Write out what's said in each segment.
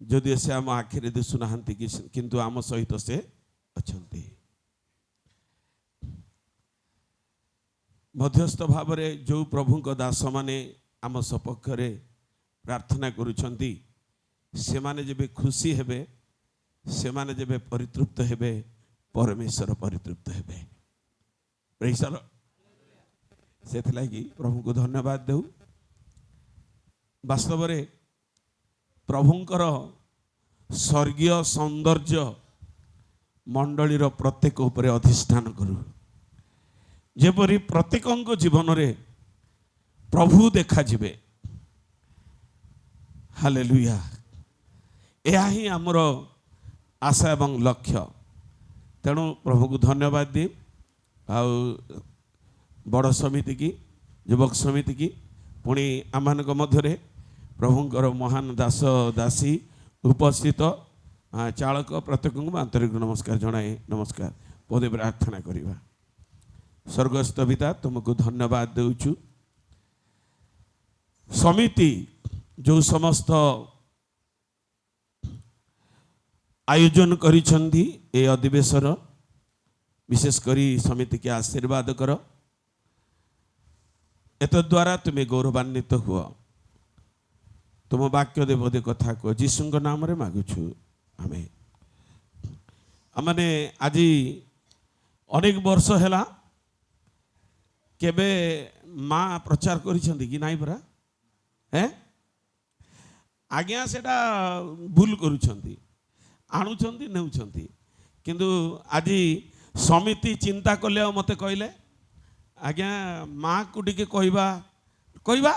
जदि से आम आखिरे दिशुना किंतु आम सहित से अच्छा मध्यस्थ भाव जो प्रभु दास माने आम सपक्ष प्रार्थना करुछंती से माने जब खुशी हेबे से माने जब परितृप्त हेबे परमेश्वर परितृप्त हेबे। Praise the Lord. से प्रभु को धन्यवाद देउ। वास्तव में प्रभुंकर स्वर्गीय सौंदर्य मंडलीर प्रत्येक उपरे अधिष्ठान करू जेपरी प्रत्येक जीवन रे प्रभु देखा जिबे। हालेलुया। यह ही आमर आशा एवं लक्ष्य। तेणु प्रभु को धन्यवाद दी आउ बड़ समिति की युवक समिति की पुणी आम मध्य प्रभुंकर महान दास दासी उपस्थित चालक प्रत्येक आंतरिक नमस्कार जनाए नमस्कार पदे प्रार्थना करवा। स्वर्गस्थ पिता तुमको धन्यवाद देउछु। समिति जो समस्त आयोजन करिछंदी ए अधिवेशन विशेष करी समिति के आशीर्वाद कर एत द्वारा तुम्हें गौरवान्वित हुआ। तुम वाक्य दे बोधे कथा को जीशु नाम रे मागुछु आमेन। आमने आज अनेक वर्ष हैला केबे माँ प्रचार करिछंदी कि नाई परा हैं आज्ञा सेटा भूल करुछंती आणुछंती नेउछंती किंतु आज समिति चिंता कले मते कहले आज्ञा माँ को टिके कहवा कहवा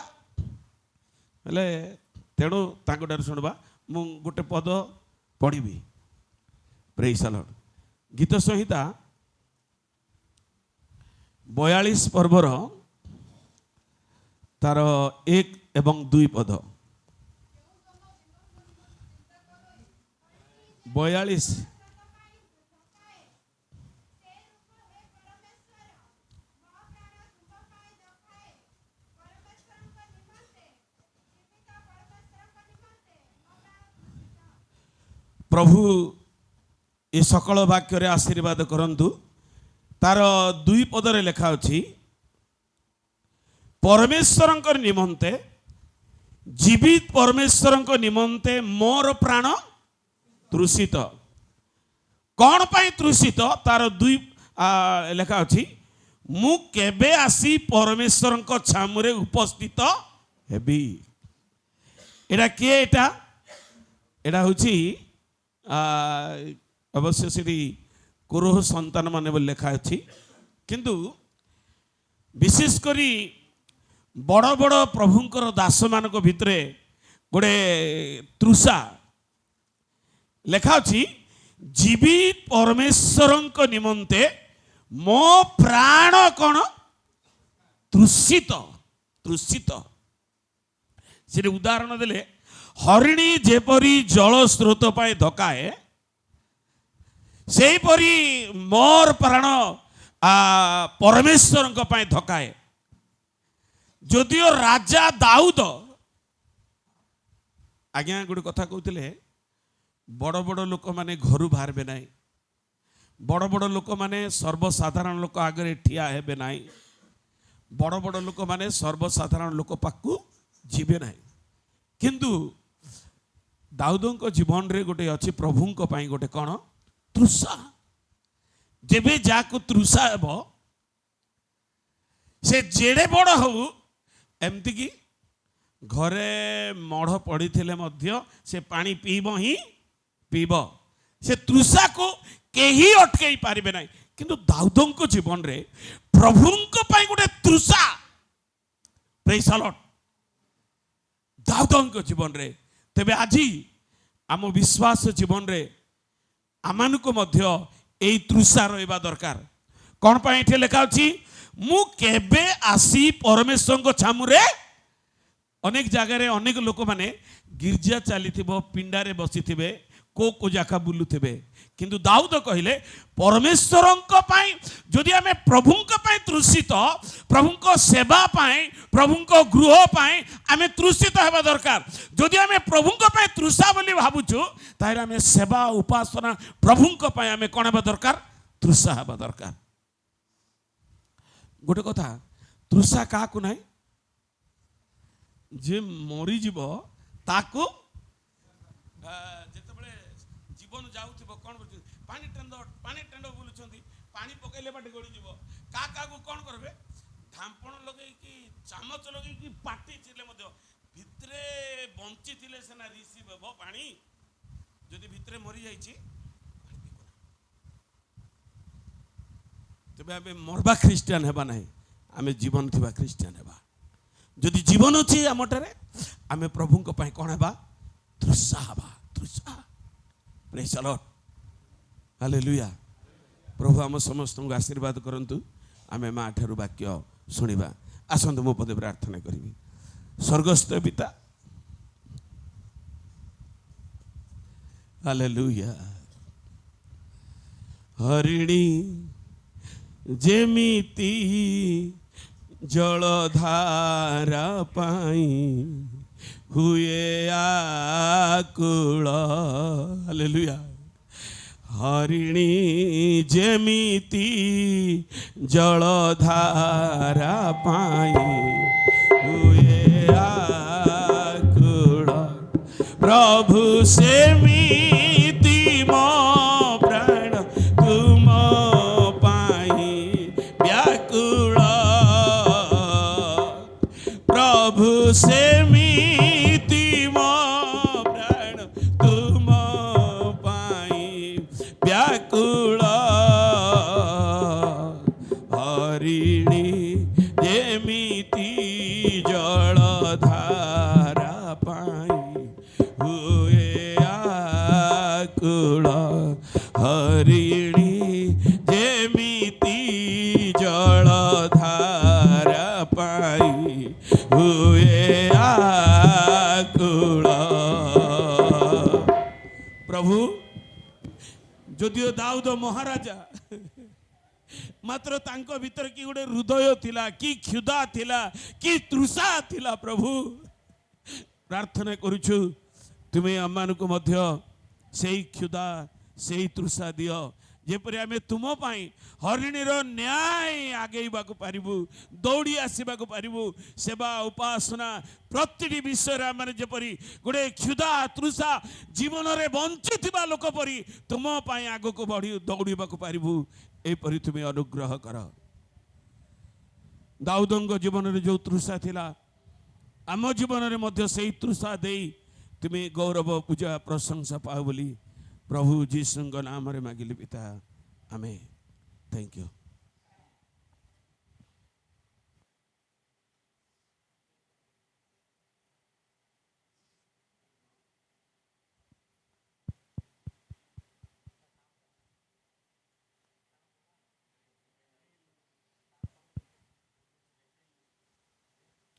हेले तेणु तांको शुणवा मु गोटे पद पढ़ी। Praise the Lord. गीत संहिता 42 पर्वर तार 1 एवं 2 पद 42 प्रभु ये सकल वाक्य आशीर्वाद करंतु तार 2 पदरे लेखा अछि परमेश्वर निमंते जीवित परमेश्वर निमंते मोर प्राण तृषित। कौन पाई तृषित तार 2 लेखा अछि मु केबे आसी परमेश्वर छामुरे उपस्थित हेबी। एटा किए एटा होछि अवश्य से कुरोह संतान मान लेखा अच्छी किंतु विशेष करी बड़ बड़ प्रभुंकर दास मान भितर गोटे तृषा लेखा अच्छी जीवित परमेश्वर निमंते मो प्राण कौन तृषित तृषित। से उदाहरण देले हरिणी जेपरी जल स्रोत पाए धकाए से परी मोर प्राण परमेश्वर पाए धकाए। जदियो राजा दाऊद आज्ञा गोटे कथा कहते बड़ बड़ लोक माने घर बाहर ना बड़ बड़ लोक माने सर्वसाधारण लोक आगे ठिया हेबे ना बड़ बड़ लोक माने सर्वसाधारण लोक पाखु जीवे ना किंतु दाऊदों जीवन रे गोटे अच्छी प्रभु गोटे कौन तृषा। जेबे जाको तृषा हेब से जेड़े बड़ हो एमती कि घरे मढ़ पड़ी थिले मध्य से पानी पीब ही पीब से तृषा को केही अटकई पारिबे नाही। किंतु दाऊदों जीवन रे प्रभु गोटे तृषा। Praise the lord. दाऊदों जीवन रे तेबे आज आम विश्वास जीवन रे आमान को मध्य एई तृषा रहिबा दरकार। कौन पाई एठी लेखा अछि मु केबे आसी परमेश्वर छामुरे। अनेक जगह रे अनेक लोक माने गिरजा चली पिंडारे बसी को जाका बुलुथिबे किंतु दाऊद कहले परमेश्वरंक पाई जदि आमे प्रभुंक पाई तृषित प्रभुंक सेवा पाई प्रभुंक गृह पाई आमे तृषित हेबा दरकार जदि आमे प्रभुंक पाई तृषा बोली भाबुछु ताइले आमे सेवा उपासना प्रभुंक पाई आमे कोन हेबा दरकार तृषा हेबा दरकार गोटे कथा तृषा काकू नाही जे मरी जीव ताकू जेतेबेले जीवन जाउथिबो कोन पानी टेंड बुलुछंती पानी पकैले बाटे गड़ी जीव का को कोन करबे ढांपण लगै कि चामच लगै कि पाटी थिले मध्य भितरे बंची थिले सेना रिसीव हेबो पानी जदि भितरे मरि जाईची तबे आमे मरबा ख्रिस्टियन हेबा नाही आमे जीवन थिबा ख्रिस्टियन हेबा जदि जीवन अछि हमटरे आमे प्रभुंक पई कोन हेबा तृषा हेबा तृषा प्रेज द लॉर्ड हालेलुया प्रभु आम समस्त को आशीर्वाद करंतु आमे माँ ठारू वाक्य शुणिबा आसंतु मो पदे प्रार्थना करिवि स्वर्गस्थ पिता हालेलुया हरिणी जेमिति जलधारा पाई हुए आकुल हालेलुया हरिणी जेमिति जलधारा पाई हुए आकुल प्रभु सेमिति मो प्राण तुम पाई व्याकुल प्रभु सेमिति मो प्राण तुम पाई व्याकुल हरिणी जेमिति जलधारा पाई हुए आकुल हरिणी जेमिति जलधारा पाई हुए आकुल प्रभु जदिओ दाऊद महाराजा मात्र तांको भीतर की गोटे हृदय थिला कि क्षुधा थिला कि तृषा थिला प्रभु प्रार्थना करूछु तुमे अम्मानकु मध्य सेही क्षुधा सेही तृषा दियो जेपरि आमे तुम पाई हरिणीर न्याय आगेइबाकु पारिबु दौड़ी आसीबाकु पारिबु सेवा उपासना प्रतिटी विषय आमे जेपरि गोटे क्षुधा तृषा जीवन रे बंचिथिबा लोक परि तुम पाई आगको बढ़ी दौड़ीबाकु पारिबु एपरि तुमे अनुग्रह कर दाऊदंग जीवन रे जो तृषा थिला आम जीवन रे मध्य सेही तृषा देई तुमे गौरव पूजा प्रशंसा पाओ बोली प्रभु जीसुଙ୍କ नाम रे मागिली पिता आमेन थैंक यू।